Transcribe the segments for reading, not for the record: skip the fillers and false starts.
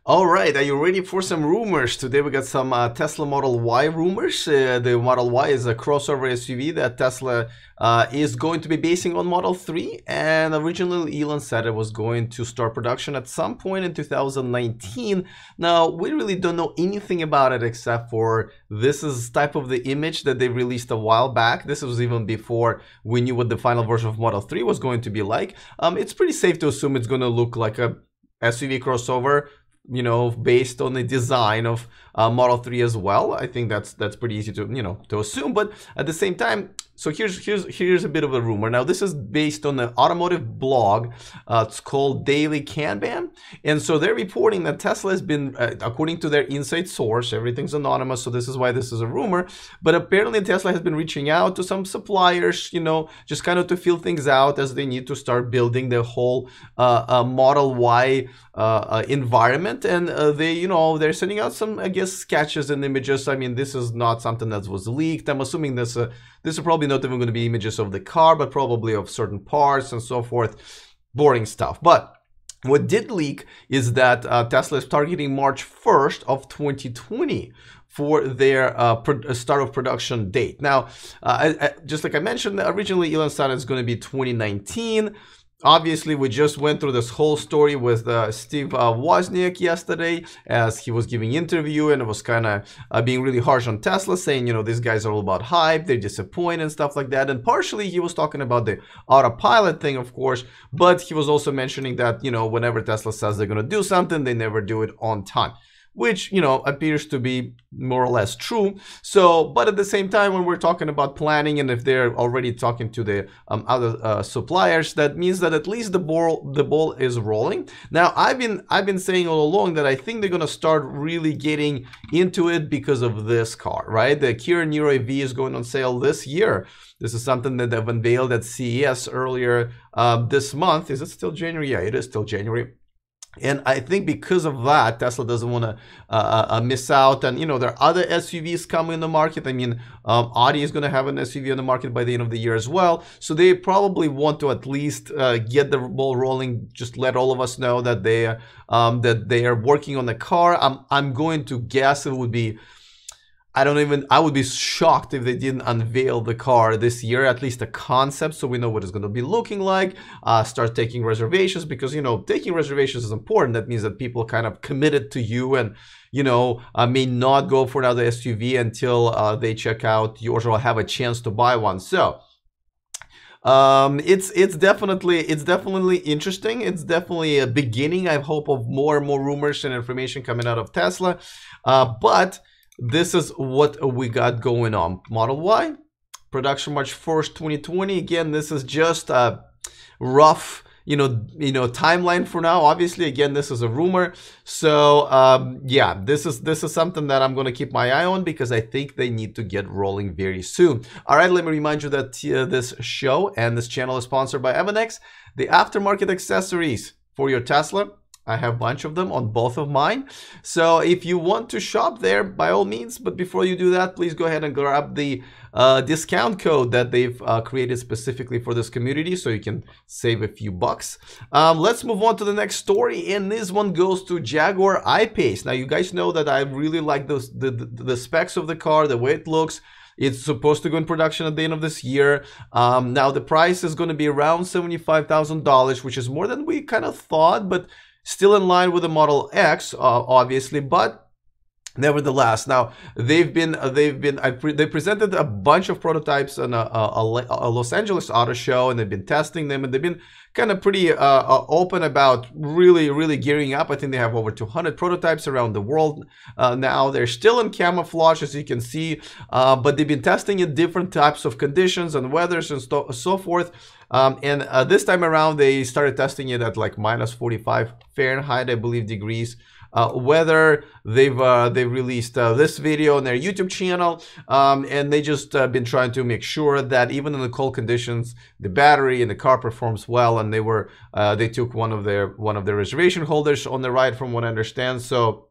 All right, are you ready for some rumors? Today we got some Tesla Model Y rumors. The Model Y is a crossover SUV that Tesla is going to be basing on Model 3. And originally Elon said it was going to start production at some point in 2019. Now, we really don't know anything about it except for this is type of the image that they released a while back. This was even before we knew what the final version of Model 3 was going to be like. It's pretty safe to assume it's going to look like a SUV crossover, you know, based on the design of Model 3 as well. I think that's pretty easy to, you know, to assume. But at the same time, so here's a bit of a rumor. Now, this is based on the automotive blog. It's called Daily Kanban. And so they're reporting that Tesla has been, according to their inside source, everything's anonymous, so this is why this is a rumor. But apparently Tesla has been reaching out to some suppliers, you know, just kind of to feel things out as they need to start building the whole Model Y environment. And they, you know, they're sending out some, I guess, sketches and images. I mean, this is not something that was leaked. I'm assuming this is probably not even going to be images of the car, but probably of certain parts and so forth. Boring stuff. But what did leak is that Tesla is targeting March 1st of 2020 for their start of production date. Now, just like I mentioned, originally Elon said it's going to be 2019. Obviously, we just went through this whole story with Steve Wozniak yesterday as he was giving interview, and it was kind of being really harsh on Tesla, saying, you know, these guys are all about hype, they're disappointed and stuff like that. And partially he was talking about the autopilot thing, of course, but he was also mentioning that, you know, whenever Tesla says they're going to do something, they never do it on time, which, you know, appears to be more or less true. So, but at the same time, when we're talking about planning, and if they're already talking to the other suppliers, that means that at least the ball is rolling. Now, I've been saying all along that I think they're gonna start really getting into it because of this car, right? The Kia Niro EV is going on sale this year. This is something that they've unveiled at CES earlier this month. Is it still January? Yeah, it is still January. And I think because of that, Tesla doesn't want to miss out. And, you know, there are other SUVs coming in the market. I mean, Audi is going to have an SUV on the market by the end of the year as well. So they probably want to at least get the ball rolling, just let all of us know that they are working on the car. I'm going to guess it would be, I would be shocked if they didn't unveil the car this year, at least a concept, so we know what it's going to be looking like. Start taking reservations, because, you know, taking reservations is important. That means that people kind of committed to you and, you know, may not go for another SUV until they check out yours or have a chance to buy one. So it's definitely interesting. It's definitely a beginning, I hope, of more and more rumors and information coming out of Tesla. But this is what we got going on. Model Y, production March 1st, 2020. Again, this is just a rough, you know, timeline for now. Obviously, again, this is a rumor. So, yeah, this is something that I'm going to keep my eye on, because I think they need to get rolling very soon. All right, let me remind you that this show and this channel is sponsored by Evanex, the aftermarket accessories for your Tesla. I have a bunch of them on both of mine. So if you want to shop there, by all means. But before you do that, please go ahead and grab the discount code that they've created specifically for this community, so you can save a few bucks. Let's move on to the next story, and this one goes to Jaguar I-Pace. Now, you guys know that I really like the specs of the car, the way it looks. It's supposed to go in production at the end of this year. Now, the price is going to be around $75,000, which is more than we kind of thought, but still in line with the Model X, obviously, but nevertheless. Now, they presented a bunch of prototypes on a Los Angeles auto show, and they've been testing them, and they've been kind of pretty open about really gearing up. I think they have over 200 prototypes around the world now. They're still in camouflage, as you can see, but they've been testing in different types of conditions and weathers and so forth. And this time around, they started testing it at like -45 Fahrenheit, I believe, degrees. Weather. They've released this video on their YouTube channel, and they just been trying to make sure that even in the cold conditions, the battery and the car performs well. And they took one of their reservation holders on the ride, from what I understand. So,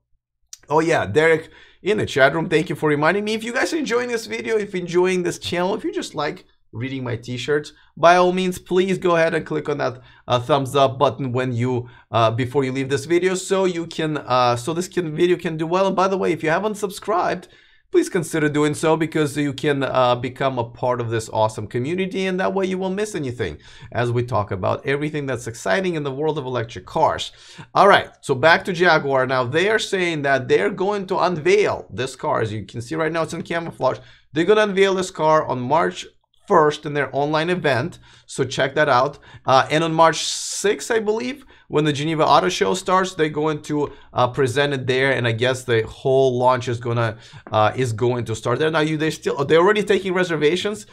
oh yeah, Derek in the chat room, thank you for reminding me. If you guys are enjoying this video, if you're enjoying this channel, if you just like reading my t-shirts, by all means, please go ahead and click on that thumbs up button when you before you leave this video, so you can so this video can do well. And by the way, if you haven't subscribed, please consider doing so, because you can become a part of this awesome community, and that way you won't miss anything as we talk about everything that's exciting in the world of electric cars. All right, so back to Jaguar. Now, they are saying that they're going to unveil this car. As you can see right now, it's in camouflage. They're going to unveil this car on March 1st in their online event, so check that out. And on March 6th, I believe, when the Geneva Auto Show starts, they're going to present it there, and I guess the whole launch is going to start there. Now, they're already taking reservations,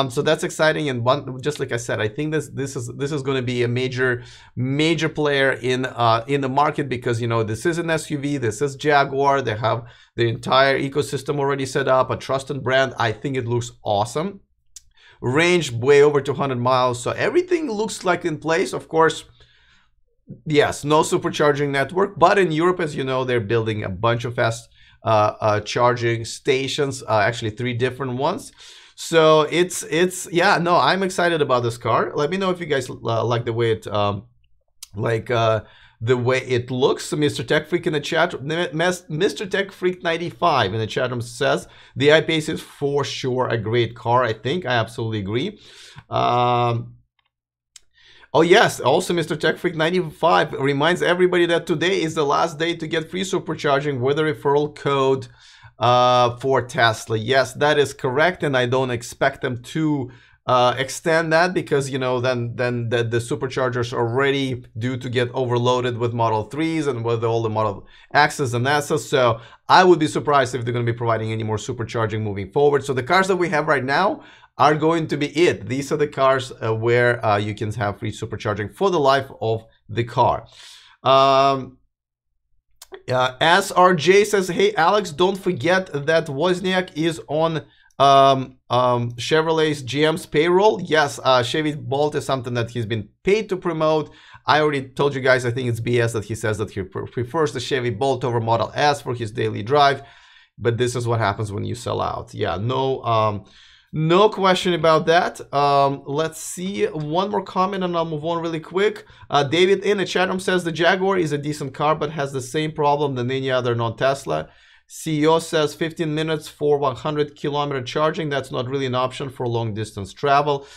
so that's exciting. And just like I said, I think this is going to be a major player in the market, because you know, this is an SUV, this is Jaguar. They have the entire ecosystem already set up, a trusted brand. I think it looks awesome. Range way over 200 miles, so everything looks like in place. Of course, yes, no supercharging network, but in Europe, as you know, they're building a bunch of fast charging stations, actually 3 different ones. So yeah, no, I'm excited about this car. Let me know if you guys like the way it the way it looks. Mr. Tech Freak in the chat, Mr. Tech Freak 95 in the chat room says the I-Pace is for sure a great car. I think I absolutely agree. Oh yes, also Mr. Tech Freak 95 reminds everybody that today is the last day to get free supercharging with a referral code for Tesla. Yes, that is correct, and I don't expect them to extend that, because you know, then the superchargers are already due to get overloaded with Model 3s and with all the Model X's and S's. So I would be surprised if they're going to be providing any more supercharging moving forward. So the cars that we have right now are going to be it. These are the cars where you can have free supercharging for the life of the car. SRJ says, hey Alex, don't forget that Wozniak is on Chevrolet's GM's payroll. Yes, Chevy Bolt is something that he's been paid to promote. I already told you guys, I think it's BS that he says that he prefers the Chevy Bolt over Model S for his daily drive, but this is what happens when you sell out. Yeah, no question about that. Let's see, one more comment and I'll move on really quick. David in the chat room says the Jaguar is a decent car but has the same problem than any other non-Tesla. CEO says 15 minutes for 100-kilometer charging. That's not really an option for long distance travel.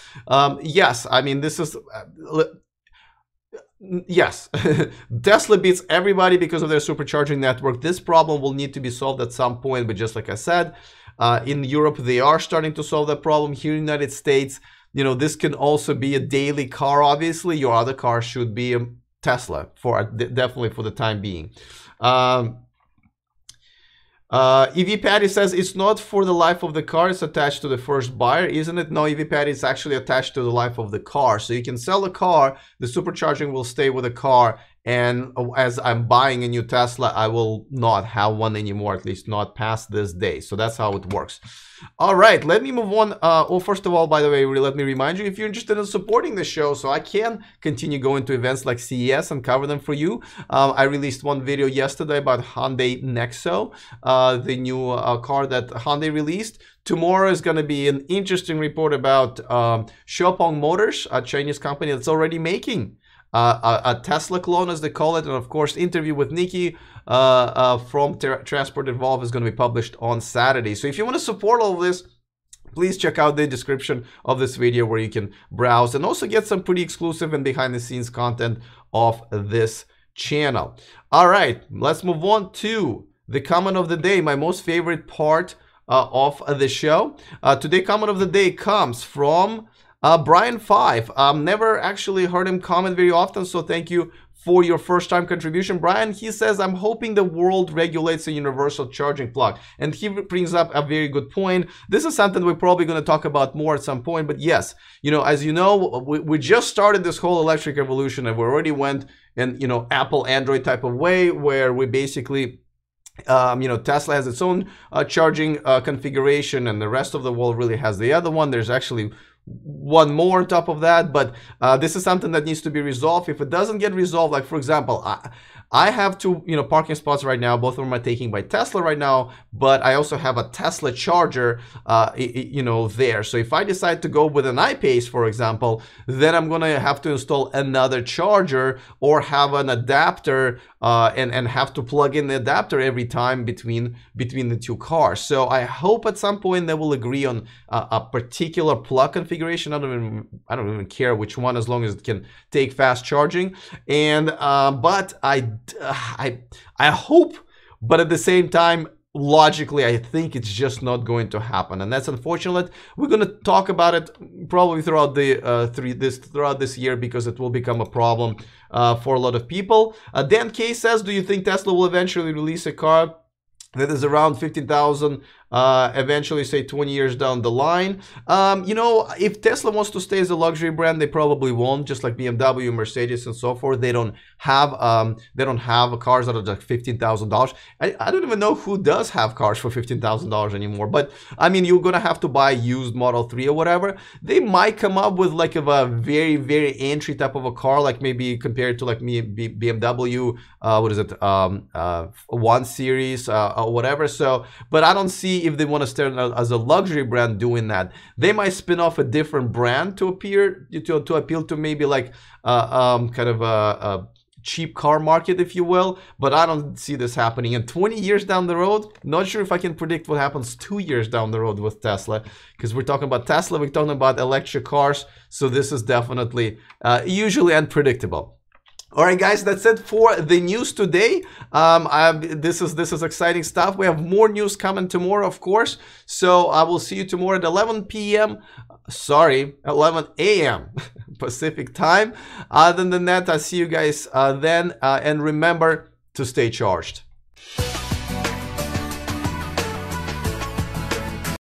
Yes, I mean, this is yes, Tesla beats everybody because of their supercharging network. This problem will need to be solved at some point, but just like I said, in Europe they are starting to solve that problem. Here in the United States, you know, this can also be a daily car. Obviously, your other car should be a Tesla for definitely for the time being. EV Patty says it's not for the life of the car, it's attached to the first buyer, isn't it? No, EV Patty is actually attached to the life of the car. So you can sell the car, the supercharging will stay with the car, and as I'm buying a new Tesla, I will not have one anymore, at least not past this day. So that's how it works. All right, let me move on. Well, first of all, by the way, let me remind you, if you're interested in supporting the show, so I can continue going to events like CES and cover them for you. I released one video yesterday about Hyundai Nexo, the new car that Hyundai released. Tomorrow is going to be an interesting report about Xpeng Motors, a Chinese company that's already making a Tesla clone, as they call it. And of course, interview with Nikki from Transport Evolve is going to be published on Saturday. So if you want to support all of this, please check out the description of this video where you can browse and also get some pretty exclusive and behind the scenes content of this channel. All right, let's move on to the comment of the day, my most favorite part of the show. Today comment of the day comes from Brian 5. Never actually heard him comment very often, so thank you for your first time contribution, Brian. He says, I'm hoping the world regulates a universal charging plug. And he brings up a very good point. This is something we're probably going to talk about more at some point, but yes, you know, as you know, we just started this whole electric revolution, and we already went in, you know, Apple Android type of way, where we basically you know, Tesla has its own charging configuration, and the rest of the world really has the other one. There's actually one more on top of that, but this is something that needs to be resolved. If it doesn't get resolved, like for example, I have two, parking spots right now. Both of them are taken by Tesla right now, but I also have a Tesla charger, there. So if I decide to go with an iPace, for example, then I'm gonna have to install another charger or have an adapter and have to plug in the adapter every time between the two cars. So I hope at some point they will agree on a particular plug configuration. I don't even care which one, as long as it can take fast charging. And but I hope, but at the same time, logically, I think it's just not going to happen, and that's unfortunate. We're going to talk about it probably throughout this year, because it will become a problem for a lot of people. Dan K says, do you think Tesla will eventually release a car that is around 15,000 eventually, say 20 years down the line? If Tesla wants to stay as a luxury brand, they probably won't. Just like BMW, Mercedes, and so forth, they don't have cars that are like $15,000. I don't even know who does have cars for $15,000 anymore. But I mean, you're gonna have to buy a used Model 3 or whatever. They might come up with like a very, very entry type of a car, like maybe compared to like BMW, what is it, 1 Series or whatever. So, but I don't see if they want to start as a luxury brand doing that. They might spin off a different brand to appeal to maybe like kind of a cheap car market, if you will. But I don't see this happening. And 20 years down the road, not sure if I can predict what happens 2 years down the road with Tesla, because we're talking about Tesla, we're talking about electric cars. So this is definitely usually unpredictable. All right, guys, that's it for the news today. This is exciting stuff. We have more news coming tomorrow, of course. So I will see you tomorrow at 11 a.m. Pacific time. Other than that, I'll see you guys then. And remember to stay charged.